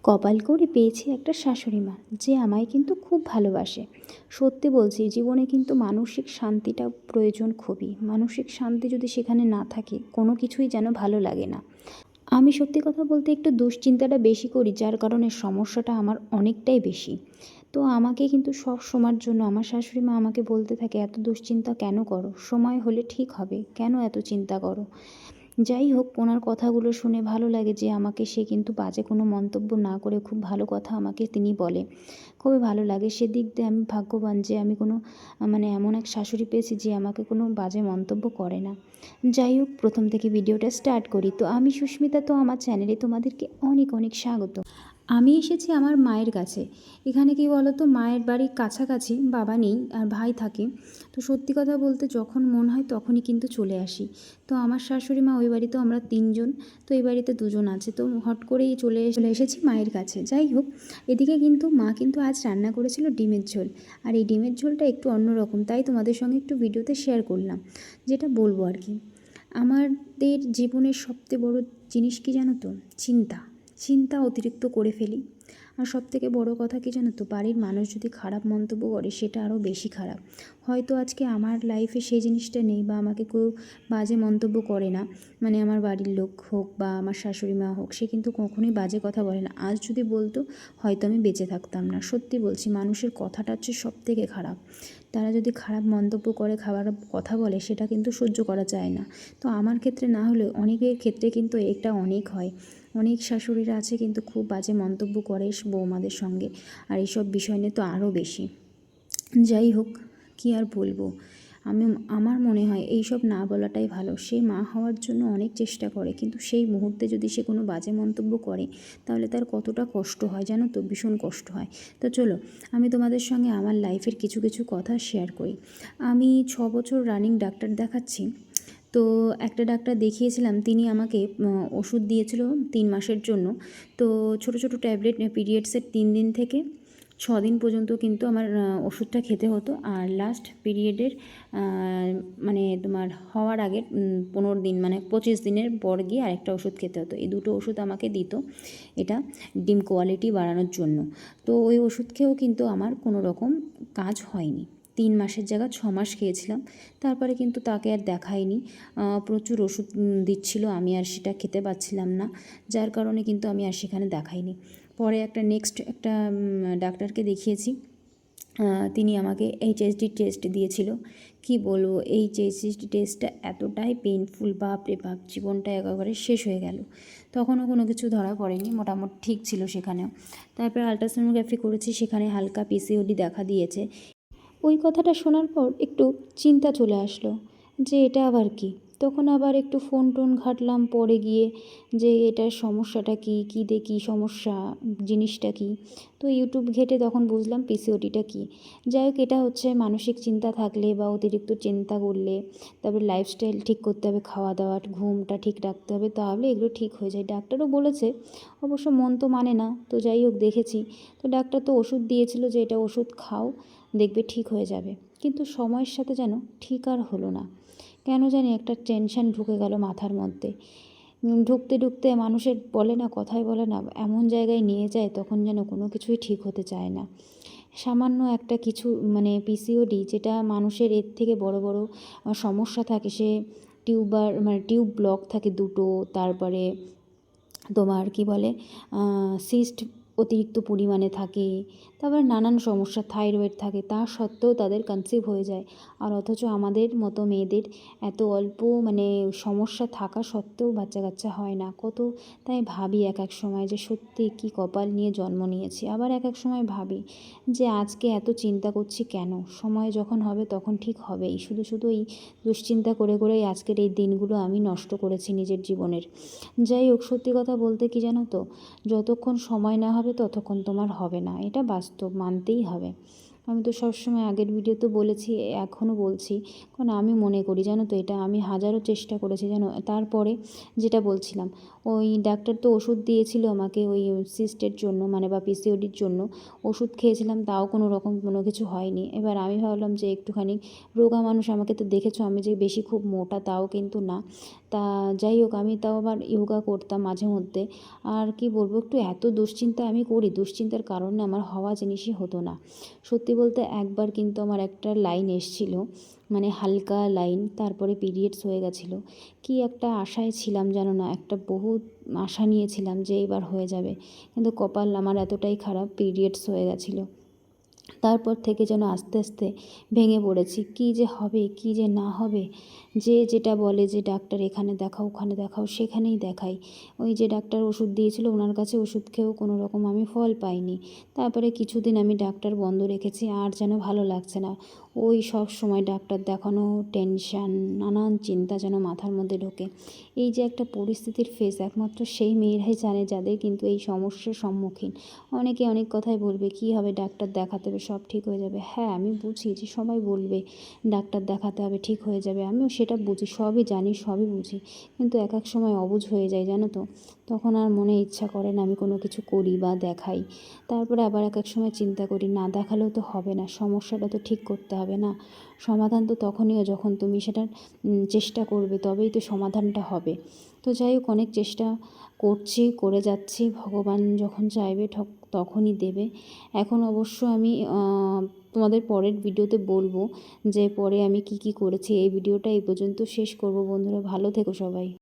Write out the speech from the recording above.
কপাল করে পেয়েছি একটা শাশুড়ি মা, যে আমায় কিন্তু খুব ভালোবাসে। সত্যি বলছি, জীবনে কিন্তু মানসিক শান্তিটা প্রয়োজন খুবই। মানসিক শান্তি যদি সেখানে না থাকে, কোনো কিছুই যেন ভালো লাগে না। আমি সত্যি কথা বলতে একটু দুশ্চিন্তাটা বেশি করি, যার কারণে সমস্যাটা আমার অনেকটাই বেশি। তো আমাকে কিন্তু সব সময়ের জন্য আমার শাশুড়ি মা আমাকে বলতে থাকে, এত দুশ্চিন্তা কেন করো, সময় হলে ঠিক হবে, কেন এত চিন্তা করো। যাই হোক, ওনার কথাগুলো শুনে ভালো লাগে যে আমাকে সে কিন্তু বাজে কোনো মন্তব্য না করে খুব ভালো কথা আমাকে তিনি বলে। খুবই ভালো লাগে, সেদিক দিয়ে আমি ভাগ্যবান যে আমি কোনো মানে এমন এক শাশুড়ি পেয়েছি যে আমাকে কোনো বাজে মন্তব্য করে না। যাই হোক, প্রথম থেকে ভিডিওটা স্টার্ট করি। তো আমি সুস্মিতা, তো আমার চ্যানেলে তোমাদেরকে অনেক অনেক স্বাগত। আমি এসেছি আমার মায়ের কাছে। এখানে কি বলো তো, মায়ের বাড়ির কাছাকাছি, বাবা নেই আর ভাই থাকে। তো সত্যি কথা বলতে যখন মন হয় তখনই কিন্তু চলে আসি। তো আমার শাশুড়ি মা ওই বাড়িতেও আমরা তিনজন, তো এই বাড়িতে দুজন আছে। তো হট করেই চলে এসেছি মায়ের কাছে। যাই হোক, এদিকে কিন্তু মা কিন্তু আজ রান্না করেছিল ডিমের ঝোল। আর এই ডিমের ঝোলটা একটু অন্যরকম, তাই তোমাদের সঙ্গে একটু ভিডিওতে শেয়ার করলাম, যেটা বলবো আর কি। আমাদের জীবনের সবচেয়ে বড় জিনিস কি জানো তো? চিন্তা। চিন্তা অতিরিক্ত করে ফেলি। আর সবথেকে বড় কথা কি জানো তো, বাড়ির মানুষ যদি খারাপ মন্তব্য করে সেটা আরও বেশি খারাপ। হয়তো আজকে আমার লাইফে সেই জিনিসটা নেই, বা আমাকে কেউ বাজে মন্তব্য করে না, মানে আমার বাড়ির লোক হোক বা আমার শাশুড়ি মা হোক, সে কিন্তু কখনোই বাজে কথা বলে না। আজ যদি বলতো, হয়তো আমি বেঁচে থাকতাম না। সত্যি বলছি, মানুষের কথাটা হচ্ছে সবথেকে খারাপ। তারা যদি খারাপ মন্তব্য করে, খারাপ কথা বলে, সেটা কিন্তু সহ্য করা যায় না। তো আমার ক্ষেত্রে না হলেও অনেকের ক্ষেত্রে কিন্তু এটা অনেক হয়। অনেক শাশুড়িরা আছে কিন্তু খুব বাজে মন্তব্য করে বৌমাদের সঙ্গে, আর এইসব বিষয় নিয়ে তো আরও বেশি। যাই হোক, কী আর বলবো। আমার মনে হয় এইসব না বলাটাই ভালো। সে মা হওয়ার জন্য অনেক চেষ্টা করে, কিন্তু সেই মুহূর্তে যদি সে কোনো বাজে মন্তব্য করে, তাহলে তার কতটা কষ্ট হয় জানো তো, ভীষণ কষ্ট হয়। তো চলো, আমি তোমাদের সঙ্গে আমার লাইফের কিছু কিছু কথা শেয়ার করি। আমি 6 বছর রানিং ডাক্তার দেখাচ্ছি। তো একটা ডাক্তার দেখিয়েছিলাম, তিনি আমাকে ওষুধ দিয়েছিল 3 মাসের জন্য। তো ছোট ছোট ট্যাবলেট, পিরিয়ডসের 3 দিন থেকে 6 দিন পর্যন্ত কিন্তু আমার ওষুধটা খেতে হতো। আর লাস্ট পিরিয়ডের মানে তোমার হওয়ার আগে 15 দিন, মানে 25 দিনের পর গিয়ে আরেকটা ওষুধ খেতে হতো। এই দুটো ওষুধ আমাকে দিত, এটা ডিম কোয়ালিটি বাড়ানোর জন্য। তো ওই ওষুধ খেয়েও কিন্তু আমার কোনো রকম কাজ হয়নি। 3 মাসের জায়গায় 6 মাস খেয়েছিলাম, তারপরে কিন্তু তাকে আর দেখাইনি। প্রচুর ওষুধ দিচ্ছিল, আমি আর সেটা খেতে পারছিলাম না, যার কারণে কিন্তু আমি আর সেখানে দেখাইনি। পরে নেক্সট একটা ডাক্তারকে দেখিয়েছি। তিনি আমাকে এইচএসডি টেস্ট দিয়েছিল। কি বলবো, এইচএসডি টেস্টটা এতটাই পেইনফুল, বাপরে বাপ, জীবনটা একেবারে শেষ হয়ে গেল। তখনও কোনো কিছু ধরা পড়েনি, মোটামুটি ঠিক ছিল সেখানেও। তারপরে আলট্রাসোনোগ্রাফি করেছি, সেখানে হালকা পিসিওডি দেখা দিয়েছে। ওই কথাটা শোনার পর একটু চিন্তা চলে আসলো যে এটা আবার কি। তখন আবার একটু ফোন টোন ঘাঁটলাম পরে গিয়ে, যে এটার সমস্যাটা কী, কী দিয়ে কী সমস্যা, জিনিসটা কী। তো ইউটিউব ঘেঁটে তখন বুঝলাম পিসিওডিটা কী। যাই হোক, এটা হচ্ছে মানসিক চিন্তা থাকলে বা অতিরিক্ত চিন্তা করলে, তারপরে লাইফস্টাইল ঠিক করতে হবে, খাওয়া দাওয়া, ঘুমটা ঠিক রাখতে হবে, তাহলে এগুলো ঠিক হয়ে যায়। ডাক্তারও বলেছে, অবশ্য মন তো মানে না। তো যাই হোক, দেখেছি। তো ডাক্তার তো ওষুধ দিয়েছিল যে এটা ওষুধ খাও, দেখবে ঠিক হয়ে যাবে। কিন্তু সময়ের সাথে যেন ঠিক আর হলো না। কেন জানি একটা টেনশন ঢুকে গেল মাথার মধ্যে। ঢুকতে ঢুকতে মানুষের বলে না, কথায় বলে না, এমন জায়গায় নিয়ে যায় তখন যেন কোনো কিছুই ঠিক হতে চায় না। সামান্য একটা কিছু, মানে পিসিওডি, যেটা মানুষের এর থেকে বড় বড় সমস্যা থাকে, সে টিউব ব্লক থাকে দুটো, তারপরে তোমার কি বলে, সিস্ট অতিরিক্ত পরিমাণে থাকে, তারপর নানান সমস্যা, থাইরয়েড থাকে, তা সত্ত্বেও তাদের কনসিভ হয়ে যায়। আর অথচ আমাদের মতো মেয়েদের এত অল্প মানে সমস্যা থাকা সত্ত্বেও বাচ্চা কাচ্চা হয় না। তাই ভাবি এক এক সময় যে সত্যি কী কপাল নিয়ে জন্ম নিয়েছি। আবার এক এক সময় ভাবি যে আজকে এত চিন্তা করছি কেন, সময় যখন হবে তখন ঠিক হবেই। শুধু শুধু এই দুশ্চিন্তা করে করেই আজকের এই দিনগুলো আমি নষ্ট করেছি নিজের জীবনের। যাই হোক, সত্যি কথা বলতে কি জানো তো, যতক্ষণ সময় না হবে ততক্ষণ তোমার হবে না, এটা বাস্তব, মানতেই হবে। আমি তো সবসময় আগের ভিডিওতে বলেছি, এখনও বলছি, কারণ আমি মনে করি জানো তো, এটা আমি হাজারো চেষ্টা করেছি জানো। তারপরে যেটা বলছিলাম, ওই ডাক্তার তো ওষুধ দিয়েছিল আমাকে ওই সিস্টের জন্য, মানে বা পিসিওডির জন্য ওষুধ খেয়েছিলাম, তাও কোনো রকম কোনো কিছু হয়নি। এবার আমি ভাবলাম যে একটুখানি রোগা মানুষ, আমাকে তো দেখেছো আমি যে বেশি খুব মোটা তাও কিন্তু না। তা যাই হোক, আমি তাও আবার যোগা করতাম মাঝে মধ্যে। আর কি বলবো, একটু এত দুশ্চিন্তা আমি করি, দুশ্চিন্তার কারণে আমার হওয়া জিনিসই হতো না। সত্যি বলতে একবার কিন্তু আমার একটা লাইন এসেছিলো, মানে হালকা লাইন, তারপরে পিরিয়ডস হয়ে গেছিলো। কি একটা আশায় ছিলাম জানো না, একটা বহুত আশা নিয়েছিলাম যে এবার হয়ে যাবে, কিন্তু কপাল আমার এতটাই খারাপ, পিরিয়ডস হয়ে গেছিলো। তারপর থেকে যেন আস্তে আস্তে ভেঙে পড়েছি, কী যে হবে কী যে না হবে। যে যেটা বলে যে ডাক্তার এখানে দেখাও ওখানে দেখাও, সেখানেই দেখাই। ওই যে ডাক্তার ওষুধ দিয়েছিল ওনার কাছে ওষুধ খেয়েও কোনো রকম আমি ফল পাইনি। তারপরে কিছুদিন আমি ডাক্তার বন্ধ রেখেছি, আর যেন ভালো লাগছে না। ওই সব সময় ডাক্তার দেখানো, টেনশান, নানান চিন্তা যেন মাথার মধ্যে ঢোকে। এই যে একটা পরিস্থিতির ফেস একমাত্র সেই মেয়েরাই জানে যাদের কিন্তু এই সমস্যার সম্মুখীন। অনেকে অনেক কথাই বলবে, কী হবে ডাক্তার দেখাতে হবে সব ঠিক হয়ে যাবে। হ্যাঁ, আমি বুঝি যে সবাই বলবে ডাক্তার দেখাতে হবে ঠিক হয়ে যাবে, আমিও সেটা বুঝি, সবই জানি সবই বুঝি, কিন্তু এক এক সময় অবুঝ হয়ে যায় জানো তো। তখন আর মনে ইচ্ছা করে না আমি কোনো কিছু করি বা দেখাই। তারপরে আবার এক এক সময় চিন্তা করি, না দেখালেও তো হবে না, সমস্যাটা তো ঠিক করতে হবে না। সমাধান তো তখনই যখন তুমি সেটার চেষ্টা করবে, তবেই তো সমাধানটা হবে। তো যাই হোক, অনেক চেষ্টা করছি, করে যাচ্ছি, ভগবান যখন চাইবে তখনই দেবে। এখন অবশ্য আমি তোমাদের পরের ভিডিওতে বলবো যে পরে আমি কি কি করেছি। এই ভিডিওটা এই পর্যন্ত শেষ করব বন্ধুরা, ভালো থেকো সবাই।